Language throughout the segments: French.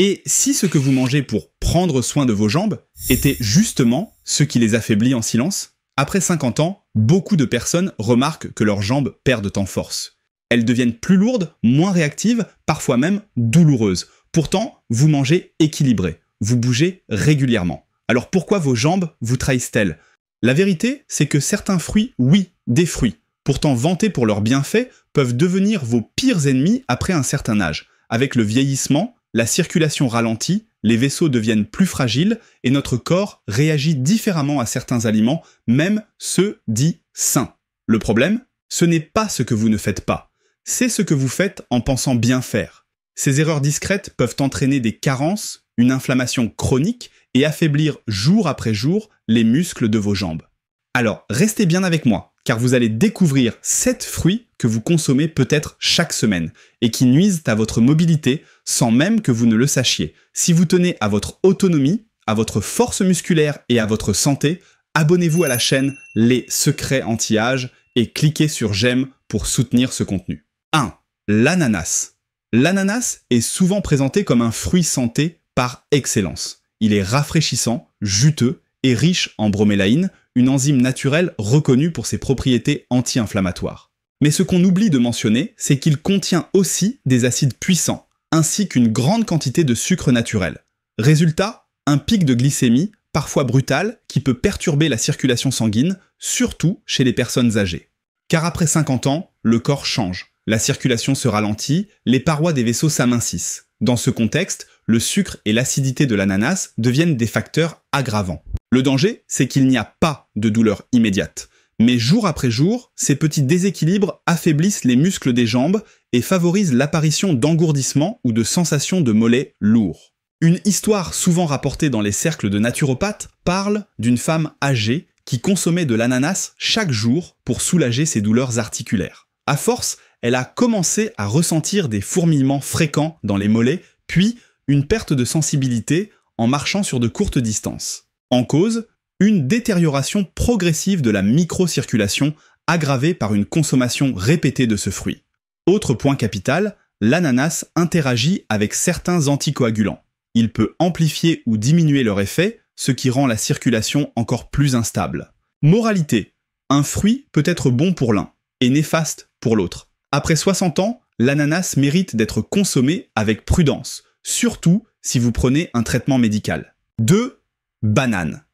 Et si ce que vous mangez pour prendre soin de vos jambes était justement ce qui les affaiblit en silence? Après 50 ans, beaucoup de personnes remarquent que leurs jambes perdent en force. Elles deviennent plus lourdes, moins réactives, parfois même douloureuses. Pourtant, vous mangez équilibré, vous bougez régulièrement. Alors pourquoi vos jambes vous trahissent-elles? La vérité, c'est que certains fruits, oui, des fruits, pourtant vantés pour leurs bienfaits, peuvent devenir vos pires ennemis après un certain âge. Avec le vieillissement, la circulation ralentit, les vaisseaux deviennent plus fragiles et notre corps réagit différemment à certains aliments, même ceux dits sains. Le problème, ce n'est pas ce que vous ne faites pas, c'est ce que vous faites en pensant bien faire. Ces erreurs discrètes peuvent entraîner des carences, une inflammation chronique et affaiblir jour après jour les muscles de vos jambes. Alors, restez bien avec moi, car vous allez découvrir 7 fruits que vous consommez peut-être chaque semaine et qui nuisent à votre mobilité sans même que vous ne le sachiez. Si vous tenez à votre autonomie, à votre force musculaire et à votre santé, abonnez-vous à la chaîne Les Secrets Anti-Âge et cliquez sur j'aime pour soutenir ce contenu. 1. L'ananas. L'ananas est souvent présenté comme un fruit santé par excellence. Il est rafraîchissant, juteux et riche en bromélaïne, une enzyme naturelle reconnue pour ses propriétés anti-inflammatoires. Mais ce qu'on oublie de mentionner, c'est qu'il contient aussi des acides puissants, ainsi qu'une grande quantité de sucre naturel. Résultat, un pic de glycémie, parfois brutal, qui peut perturber la circulation sanguine, surtout chez les personnes âgées. Car après 50 ans, le corps change. La circulation se ralentit, les parois des vaisseaux s'amincissent. Dans ce contexte, le sucre et l'acidité de l'ananas deviennent des facteurs aggravants. Le danger, c'est qu'il n'y a pas de douleur immédiate. Mais jour après jour, ces petits déséquilibres affaiblissent les muscles des jambes et favorisent l'apparition d'engourdissements ou de sensations de mollets lourds. Une histoire souvent rapportée dans les cercles de naturopathes parle d'une femme âgée qui consommait de l'ananas chaque jour pour soulager ses douleurs articulaires. À force, elle a commencé à ressentir des fourmillements fréquents dans les mollets, puis une perte de sensibilité en marchant sur de courtes distances. En cause, une détérioration progressive de la microcirculation aggravée par une consommation répétée de ce fruit. Autre point capital, l'ananas interagit avec certains anticoagulants. Il peut amplifier ou diminuer leur effet, ce qui rend la circulation encore plus instable. Moralité, un fruit peut être bon pour l'un et néfaste pour l'autre. Après 60 ans, l'ananas mérite d'être consommé avec prudence, surtout si vous prenez un traitement médical. 2. Banane.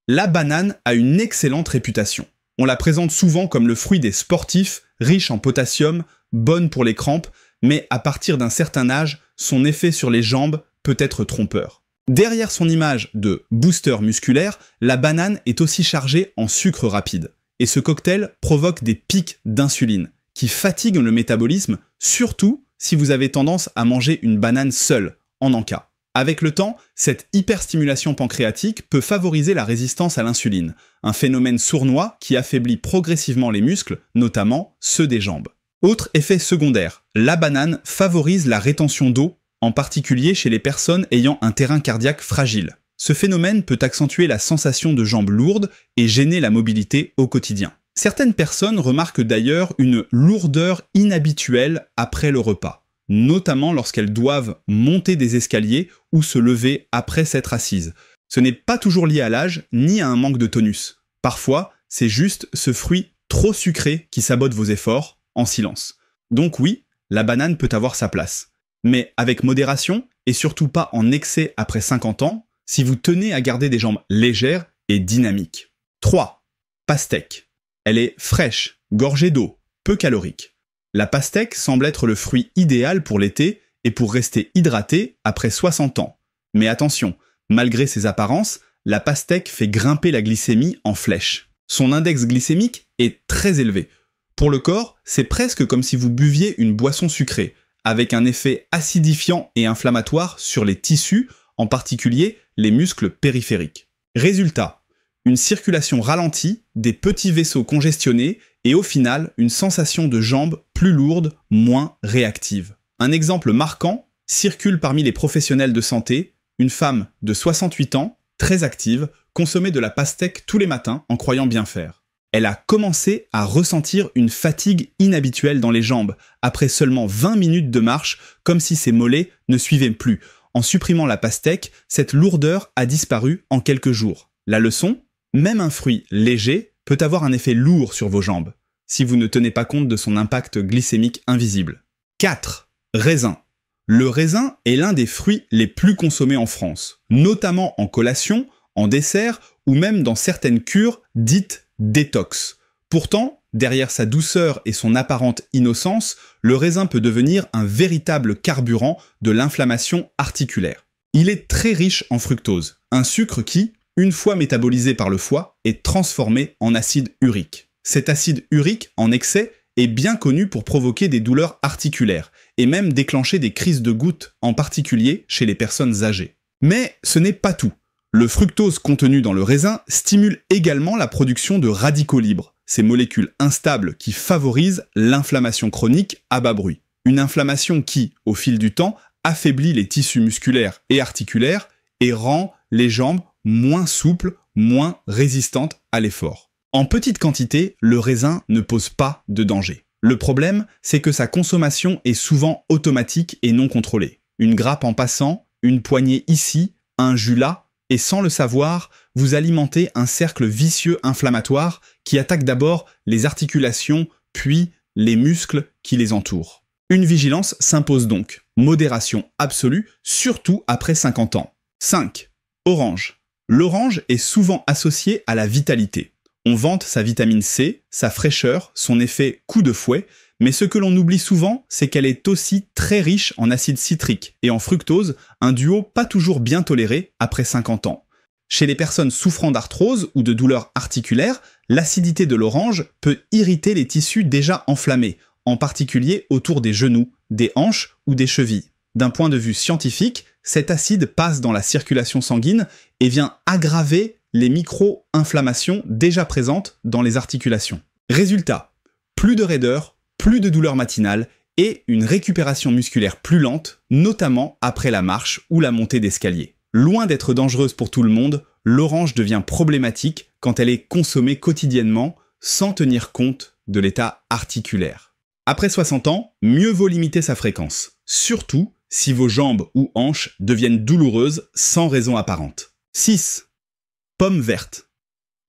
La banane a une excellente réputation. On la présente souvent comme le fruit des sportifs, riche en potassium, bonne pour les crampes, mais à partir d'un certain âge, son effet sur les jambes peut être trompeur. Derrière son image de booster musculaire, la banane est aussi chargée en sucre rapide. Et ce cocktail provoque des pics d'insuline, qui fatiguent le métabolisme, surtout si vous avez tendance à manger une banane seule, en encas. Avec le temps, cette hyperstimulation pancréatique peut favoriser la résistance à l'insuline, un phénomène sournois qui affaiblit progressivement les muscles, notamment ceux des jambes. Autre effet secondaire, la banane favorise la rétention d'eau, en particulier chez les personnes ayant un terrain cardiaque fragile. Ce phénomène peut accentuer la sensation de jambes lourdes et gêner la mobilité au quotidien. Certaines personnes remarquent d'ailleurs une lourdeur inhabituelle après le repas, notamment lorsqu'elles doivent monter des escaliers ou se lever après s'être assises. Ce n'est pas toujours lié à l'âge ni à un manque de tonus. Parfois, c'est juste ce fruit trop sucré qui sabote vos efforts en silence. Donc oui, la banane peut avoir sa place. Mais avec modération et surtout pas en excès après 50 ans, si vous tenez à garder des jambes légères et dynamiques. 3. Pastèque. Elle est fraîche, gorgée d'eau, peu calorique. La pastèque semble être le fruit idéal pour l'été et pour rester hydraté après 60 ans. Mais attention, malgré ses apparences, la pastèque fait grimper la glycémie en flèche. Son index glycémique est très élevé. Pour le corps, c'est presque comme si vous buviez une boisson sucrée, avec un effet acidifiant et inflammatoire sur les tissus, en particulier les muscles périphériques. Résultat, une circulation ralentie, des petits vaisseaux congestionnés et au final, une sensation de jambes plus lourde, moins réactive. Un exemple marquant circule parmi les professionnels de santé, une femme de 68 ans, très active, consommait de la pastèque tous les matins en croyant bien faire. Elle a commencé à ressentir une fatigue inhabituelle dans les jambes, après seulement 20 minutes de marche, comme si ses mollets ne suivaient plus. En supprimant la pastèque, cette lourdeur a disparu en quelques jours. La leçon ? Même un fruit léger peut avoir un effet lourd sur vos jambes, si vous ne tenez pas compte de son impact glycémique invisible. 4. Raisin. Le raisin est l'un des fruits les plus consommés en France, notamment en collation, en dessert ou même dans certaines cures dites détox. Pourtant, derrière sa douceur et son apparente innocence, le raisin peut devenir un véritable carburant de l'inflammation articulaire. Il est très riche en fructose, un sucre qui, une fois métabolisé par le foie, est transformé en acide urique. Cet acide urique, en excès, est bien connu pour provoquer des douleurs articulaires et même déclencher des crises de gouttes, en particulier chez les personnes âgées. Mais ce n'est pas tout. Le fructose contenu dans le raisin stimule également la production de radicaux libres, ces molécules instables qui favorisent l'inflammation chronique à bas bruit. Une inflammation qui, au fil du temps, affaiblit les tissus musculaires et articulaires et rend les jambes moins souples, moins résistantes à l'effort. En petite quantité, le raisin ne pose pas de danger. Le problème, c'est que sa consommation est souvent automatique et non contrôlée. Une grappe en passant, une poignée ici, un jus là, et sans le savoir, vous alimentez un cercle vicieux inflammatoire qui attaque d'abord les articulations, puis les muscles qui les entourent. Une vigilance s'impose donc. Modération absolue, surtout après 50 ans. 5. Orange. L'orange est souvent associé à la vitalité. On vante sa vitamine C, sa fraîcheur, son effet coup de fouet, mais ce que l'on oublie souvent, c'est qu'elle est aussi très riche en acide citrique et en fructose, un duo pas toujours bien toléré après 50 ans. Chez les personnes souffrant d'arthrose ou de douleurs articulaires, l'acidité de l'orange peut irriter les tissus déjà enflammés, en particulier autour des genoux, des hanches ou des chevilles. D'un point de vue scientifique, cet acide passe dans la circulation sanguine et vient aggraver les micro-inflammations déjà présentes dans les articulations. Résultat, plus de raideur, plus de douleur matinale et une récupération musculaire plus lente, notamment après la marche ou la montée d'escalier. Loin d'être dangereuse pour tout le monde, l'orange devient problématique quand elle est consommée quotidiennement sans tenir compte de l'état articulaire. Après 60 ans, mieux vaut limiter sa fréquence, surtout si vos jambes ou hanches deviennent douloureuses sans raison apparente. 6. Pomme verte.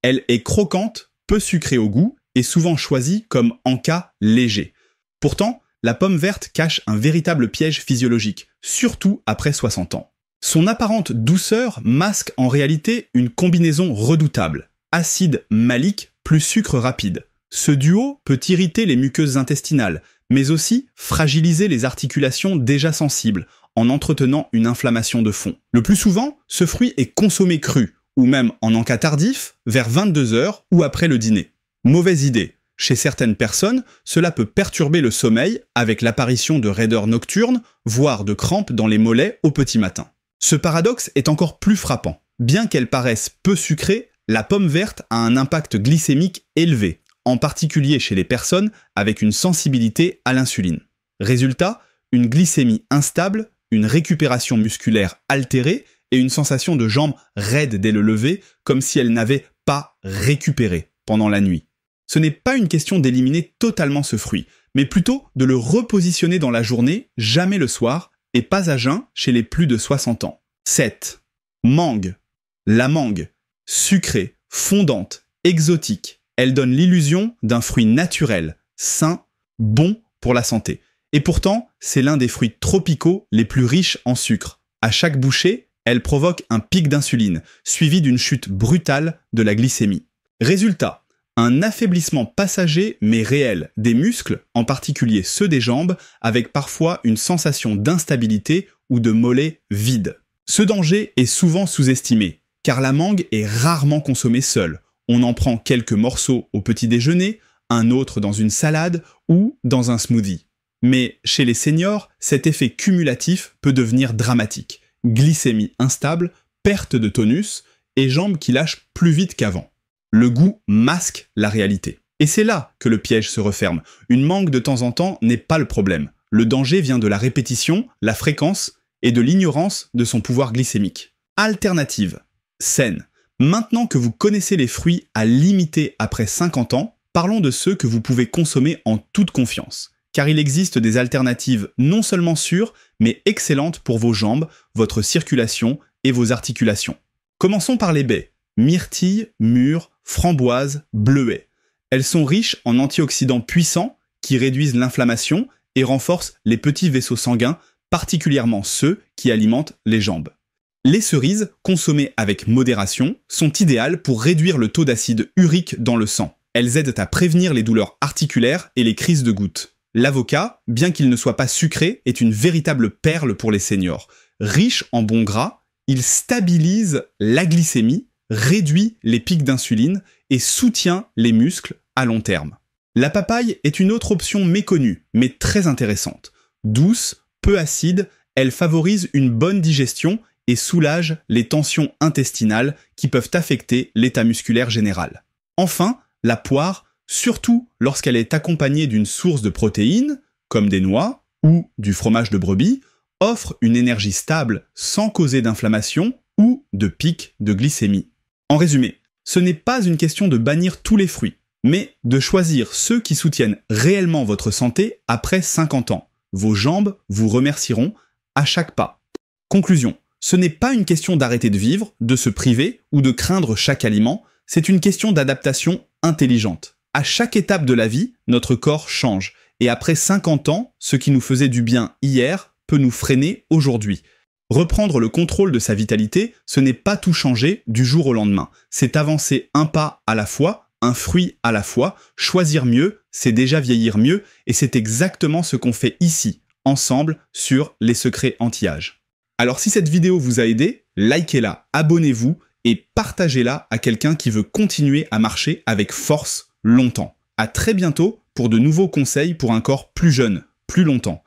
Elle est croquante, peu sucrée au goût et souvent choisie comme encas léger. Pourtant, la pomme verte cache un véritable piège physiologique, surtout après 60 ans. Son apparente douceur masque en réalité une combinaison redoutable. Acide malique plus sucre rapide. Ce duo peut irriter les muqueuses intestinales, mais aussi fragiliser les articulations déjà sensibles, en entretenant une inflammation de fond. Le plus souvent, ce fruit est consommé cru, ou même en encas tardif, vers 22 h ou après le dîner. Mauvaise idée. Chez certaines personnes, cela peut perturber le sommeil avec l'apparition de raideurs nocturnes, voire de crampes dans les mollets au petit matin. Ce paradoxe est encore plus frappant. Bien qu'elle paraisse peu sucrée, la pomme verte a un impact glycémique élevé, en particulier chez les personnes avec une sensibilité à l'insuline. Résultat, une glycémie instable, une récupération musculaire altérée et une sensation de jambes raides dès le lever, comme si elles n'avaient pas récupéré pendant la nuit. Ce n'est pas une question d'éliminer totalement ce fruit, mais plutôt de le repositionner dans la journée, jamais le soir, et pas à jeun chez les plus de 60 ans. 7. Mangue. La mangue. Sucrée, fondante, exotique. Elle donne l'illusion d'un fruit naturel, sain, bon pour la santé. Et pourtant, c'est l'un des fruits tropicaux les plus riches en sucre. À chaque bouchée, elle provoque un pic d'insuline, suivi d'une chute brutale de la glycémie. Résultat, un affaiblissement passager mais réel des muscles, en particulier ceux des jambes, avec parfois une sensation d'instabilité ou de mollets vides. Ce danger est souvent sous-estimé, car la mangue est rarement consommée seule. On en prend quelques morceaux au petit déjeuner, un autre dans une salade ou dans un smoothie. Mais chez les seniors, cet effet cumulatif peut devenir dramatique. Glycémie instable, perte de tonus et jambes qui lâchent plus vite qu'avant. Le goût masque la réalité. Et c'est là que le piège se referme. Une mangue de temps en temps n'est pas le problème. Le danger vient de la répétition, la fréquence et de l'ignorance de son pouvoir glycémique. Alternative. Saine. Maintenant que vous connaissez les fruits à limiter après 50 ans, parlons de ceux que vous pouvez consommer en toute confiance. car il existe des alternatives non seulement sûres, mais excellentes pour vos jambes, votre circulation et vos articulations. Commençons par les baies. Myrtille, mûre, framboise, bleuet. Elles sont riches en antioxydants puissants qui réduisent l'inflammation et renforcent les petits vaisseaux sanguins, particulièrement ceux qui alimentent les jambes. Les cerises, consommées avec modération, sont idéales pour réduire le taux d'acide urique dans le sang. Elles aident à prévenir les douleurs articulaires et les crises de gouttes. L'avocat, bien qu'il ne soit pas sucré, est une véritable perle pour les seniors. Riche en bons gras, il stabilise la glycémie, réduit les pics d'insuline et soutient les muscles à long terme. La papaye est une autre option méconnue, mais très intéressante. Douce, peu acide, elle favorise une bonne digestion et soulage les tensions intestinales qui peuvent affecter l'état musculaire général. Enfin, la poire, surtout lorsqu'elle est accompagnée d'une source de protéines, comme des noix ou du fromage de brebis, offre une énergie stable sans causer d'inflammation ou de pic de glycémie. En résumé, ce n'est pas une question de bannir tous les fruits, mais de choisir ceux qui soutiennent réellement votre santé après 50 ans. Vos jambes vous remercieront à chaque pas. Conclusion, ce n'est pas une question d'arrêter de vivre, de se priver ou de craindre chaque aliment, c'est une question d'adaptation intelligente. À chaque étape de la vie, notre corps change, et après 50 ans, ce qui nous faisait du bien hier peut nous freiner aujourd'hui. Reprendre le contrôle de sa vitalité, ce n'est pas tout changer du jour au lendemain. C'est avancer un pas à la fois, un fruit à la fois. Choisir mieux, c'est déjà vieillir mieux, et c'est exactement ce qu'on fait ici, ensemble, sur les secrets anti-âge. Alors si cette vidéo vous a aidé, likez-la, abonnez-vous et partagez-la à quelqu'un qui veut continuer à marcher avec force longtemps. À très bientôt pour de nouveaux conseils pour un corps plus jeune, plus longtemps.